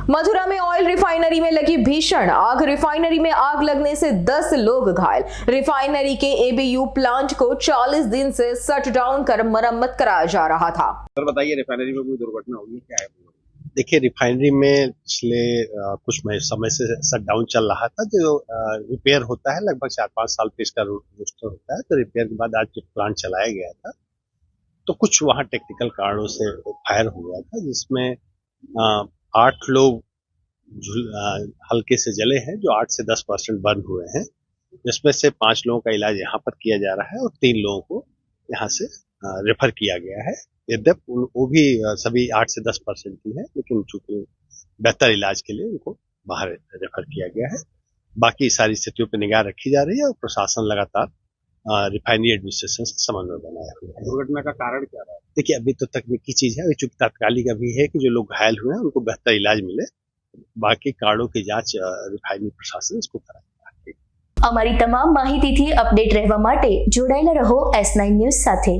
मथुरा में oil refinery में लगी भीषण आग। रिफाइनरी में आग लगने से 10 लोग घायल। रिफाइनरी के एबीयू प्लांट को 40 दिन से शट डाउन कर मरम्मत कराया जा रहा था। सर बताइए, रिफाइनरी में कोई दुर्घटना हुई क्या है? देखिए, रिफाइनरी में पिछले कुछ समय से शट डाउन चल रहा था। जो रिपेयर होता है लगभग 4-5 साल पे इसका रोस्टर होता है। तो रिपेयर के बाद आज प्लांट चलाया गया था, तो कुछ वहाँ टेक्निकल कारणों से फायर हो गया था, जिसमें 8 लोग हल्के से जले हैं, जो 8 से 10% बर्न हुए हैं, जिसमें से 5 लोगों का इलाज यहाँ पर किया जा रहा है और 3 लोगों को यहाँ से रेफर किया गया है। यद्यपि वो भी सभी 8 से 10% की है, लेकिन चूंकि बेहतर इलाज के लिए उनको बाहर रेफर किया गया है। बाकी सारी स्थितियों पर निगाह रखी जा रही है और प्रशासन लगातार रिफाइनरी एडमिनिस्ट्रेशन से समन्वय बनाया हुआ है। दुर्घटना का कारण क्या रहा? देखिए, अभी तो तकनीकी चीज है, चूंकि तात्कालिक अभी है कि जो लोग घायल हुए हैं उनको बेहतर इलाज मिले। बाकी कारणों की जांच रिफाइनरी प्रशासन इसको कराएगा। અમારી તમામ માહિતીથી અપડેટ રહેવા માટે જોડાયેલા રહો S9 ન્યૂઝ સાથે।